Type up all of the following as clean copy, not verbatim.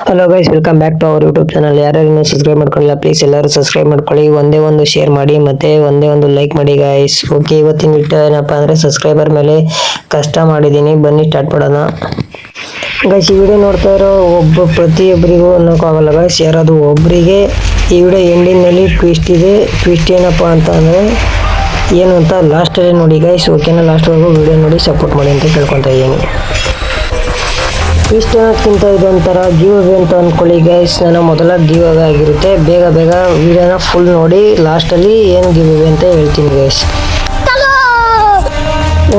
Hello guys, welcome back to our YouTube channel. ಯಾರು ಇನ್ನೂ subscribe ಮಾಡ್ಕೊಳ್ಳಿಲ್ಲ, ಪ್ಲೀಸ್ ಎಲ್ಲರೂ ಸಬ್ಸ್ಕ್ರೈಬ್ ಮಾಡ್ಕೊಳ್ಳಿ. ಒಂದೇ ಒಂದು ಶೇರ್ ಮಾಡಿ ಮತ್ತೆ ಒಂದೇ ಒಂದು ಲೈಕ್ ಮಾಡಿ ಗೈಸ್. ಓಕೆ, ಇವತ್ತಿನ ವಿಡಿಯೋ ಏನಪ್ಪ ಅಂದರೆ ಸಬ್ಸ್ಕ್ರೈಬರ್ ಮೇಲೆ ಕಷ್ಟ ಮಾಡಿದ್ದೀನಿ. ಬನ್ನಿ ಸ್ಟಾರ್ಟ್ ಮಾಡೋಣ ಗೈಸ್. ಈ ವಿಡಿಯೋ ನೋಡ್ತಾ ಇರೋ ಪ್ರತಿಯೊಬ್ಬರಿಗೂ ಅನ್ನೋಕ್ಕಾಗಲ್ಲ ಗೈಸ್, ಯಾರಾದರೂ ಒಬ್ಬರಿಗೆ ಈ ವಿಡಿಯೋ ಎಂಡಿಂಗ್ನಲ್ಲಿ ಟ್ವಿಸ್ಟ್ ಇದೆ. ಟ್ವಿಸ್ಟ್ ಏನಪ್ಪ ಅಂತ ಅಂದರೆ ಏನು ಅಂತ ಲಾಸ್ಟಲ್ಲಿ ನೋಡಿ ಗೈಸ್. ಓಕೆನಾ, ಲಾಸ್ಟ್ವರೆಗೂ ವಿಡಿಯೋ ನೋಡಿ ಸಪೋರ್ಟ್ ಮಾಡಿ ಅಂತ ಕೇಳ್ಕೊತಾ ಇದ್ದೀನಿ. ಇಷ್ಟು ಅನ್ನೋಕ್ಕಿಂತ ಇದೊಂಥರ ಗಿವ್ ಅವೇ ಅಂತ ಅಂದ್ಕೊಳ್ಳಿ ಗೈಸ್. ನನ್ನ ಮೊದಲ ಗಿವ್ ಅವೇ ಆಗಿರುತ್ತೆ. ಬೇಗ ವಿಡಿಯೋನ ಫುಲ್ ನೋಡಿ, ಲಾಸ್ಟಲ್ಲಿ ಏನು ಗಿವ್ ಅವೇ ಅಂತ ಹೇಳ್ತೀನಿ ಗೈಸ್.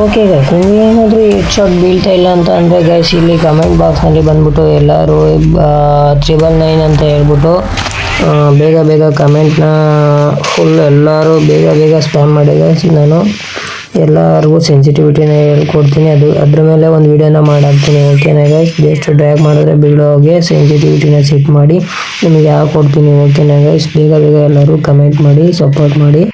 ಓಕೆ ಗೈಸ್, ನಿಮಗೇನಾದರೂ ಶಾಟ್ ಬೀಳ್ತಾ ಇಲ್ಲ ಅಂತ ಅಂದರೆ ಗೈಸ್, ಇಲ್ಲಿ ಕಮೆಂಟ್ ಬಾಕ್ಸ್ನಲ್ಲಿ ಬಂದ್ಬಿಟ್ಟು ಎಲ್ಲರೂ 999 ಅಂತ ಹೇಳ್ಬಿಟ್ಟು ಬೇಗ ಕಮೆಂಟ್ನ ಫುಲ್ ಎಲ್ಲರೂ ಬೇಗ ಸ್ಪ್ಯಾಮ್ ಮಾಡಿ ಗೈಸ್. ನಾನು ಎಲ್ಲರಿಗೂ ಸೆನ್ಸಿಟಿವಿಟಿನ ಹೇಳ್ಕೊಡ್ತೀನಿ. ಅದ್ರ ಮೇಲೆ ಒಂದು ವಿಡಿಯೋನ ಮಾಡಾಕ್ತೀನಿ. ಓಕೆನಾ ಗೈಸ್, ಜಸ್ಟ್ ಡ್ರ್ಯಾಗ್ ಮಾಡಿದ್ರೆ ಬಿಡೋಗೆ ಸೆನ್ಸಿಟಿವಿಟಿನ ಸೆಟ್ ಮಾಡಿ ನಿಮಗೆ ಹಾಕ್ಕೊಡ್ತೀನಿ. ಓಕೆನಾ ಗೈಸ್, ಬೇಗ ಎಲ್ಲರೂ ಕಮೆಂಟ್ ಮಾಡಿ ಸಪೋರ್ಟ್ ಮಾಡಿ.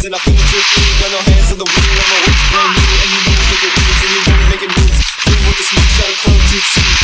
And I feel it got no hands on the wheel, I'm always brand new. And you know we make it moves, and you know we making moves. Feel with the smooth, gotta close your teeth.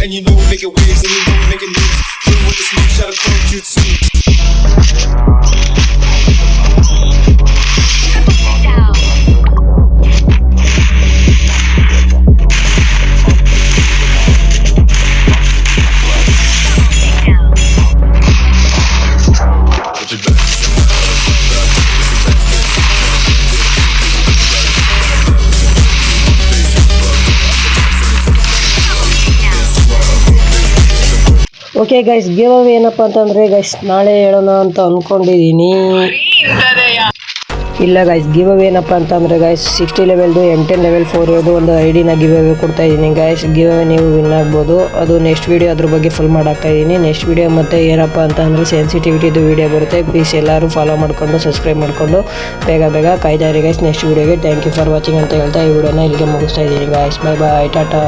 and you know we're making waves, and you know we're making news. Through with the smooth shot of chrome jutsu. Okay guys, give away ಏನಪ್ಪ ಅಂತಂದರೆ guys ನಾಳೆ ಹೇಳೋಣ ಅಂತ ಅಂದ್ಕೊಂಡಿದ್ದೀನಿ. ಇಲ್ಲ guys, give away ಏನಪ್ಪ ಅಂತಂದರೆ guys 60 ಲೆವೆಲ್ದು M10 level 4 ಇರೋದು ಒಂದು ಐಡಿನ ಗಿವ್ ಅವೇ ಕೊಡ್ತಾ ಇದ್ದೀನಿ ಗೈಸ್. ಗಿವ್ ಅವೇ ನೀವು ವಿನ್ ಆಗ್ಬೋದು. ಅದು ನೆಕ್ಸ್ಟ್ ವೀಡಿಯೋ ಅದ್ರ ಬಗ್ಗೆ ಫುಲ್ ಮಾಡಾಕ್ತಾ ಇದ್ದೀನಿ. ನೆಕ್ಸ್ಟ್ ವೀಡಿಯೋ ಮತ್ತು ಏನಪ್ಪ ಅಂತಂದರೆ ಸೆನ್ಸಿಟಿವಿಟಿದು ವೀಡಿಯೋ ಬರುತ್ತೆ. ಪ್ಲೀಸ್ ಎಲ್ಲರೂ ಫಾಲೋ ಮಾಡಿಕೊಂಡು ಸಬ್ಸ್ಕ್ರೈಬ್ ಮಾಡಿಕೊಂಡು ಬೇಗ ಕಾಯ್ತಾ ಇರಿ ಗೈಸ್ ನೆಕ್ಸ್ಟ್ ವೀಡಿಯೋಗೆ. ಥ್ಯಾಂಕ್ ಯು ಫಾರ್ ವಾಚಿಂಗ್ ಅಂತ ಹೇಳ್ತಾ ಈ ವಿಡಿಯೋನ ಇಲ್ಲಿಗೆ ಮುಗಿಸ್ತಾ ಇದ್ದೀನಿ guys. Bye tata.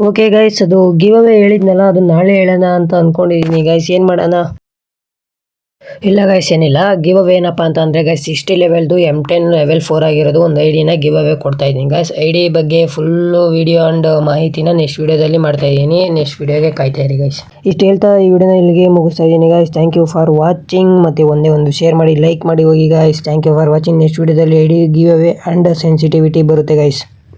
Okay guys, ಅದು ಗಿವ್ ಅವೇ ಹೇಳಿದ್ನಲ್ಲ, ಅದು ನಾಳೆ ಹೇಳೋಣ ಅಂತ ಅಂದ್ಕೊಂಡಿದ್ದೀನಿ ಗೈಸ್. ಏನು ಮಾಡೋಣ? ಇಲ್ಲ ಗೈಸ್, ಏನಿಲ್ಲ. ಗಿವ್ ಅವೇ ಏನಪ್ಪ ಅಂತಂದರೆ ಗೈಸ್ 60 ಲೆವೆಲ್ದು M10 ಲೆವೆಲ್ 4 ಆಗಿರೋದು ಒಂದು ಐಡಿನ ಗಿವ್ ಅವೇ ಕೊಡ್ತಾ ಇದ್ದೀನಿ ಗೈಸ್. ಐಡಿ ಬಗ್ಗೆ ಫುಲ್ಲು ವಿಡಿಯೋ ಆ್ಯಂಡ್ ಮಾಹಿತಿನ ನೆಕ್ಸ್ಟ್ ವೀಡಿಯೋದಲ್ಲಿ ಮಾಡ್ತಾ ಇದ್ದೀನಿ. ನೆಕ್ಸ್ಟ್ ವೀಡಿಯೋಗೆ ಕಾಯ್ತಾ ಇರಿ ಗೈಸ್. ಇಷ್ಟು ಹೇಳ್ತಾ ಈ ವಿಡಿಯೋನ ಇಲ್ಲಿಗೆ ಮುಗಿಸ್ತಾ ಇದ್ದೀನಿ guys. Thank you for watching. ಮತ್ತು ಒಂದೇ ಒಂದು ಶೇರ್ ಮಾಡಿ, ಲೈಕ್ ಮಾಡಿ ಹೋಗಿ guys. Thank you for watching. Next ವೀಡಿಯೋದಲ್ಲಿ ID giveaway and sensitivity ಬರುತ್ತೆ ಗೈಸ್.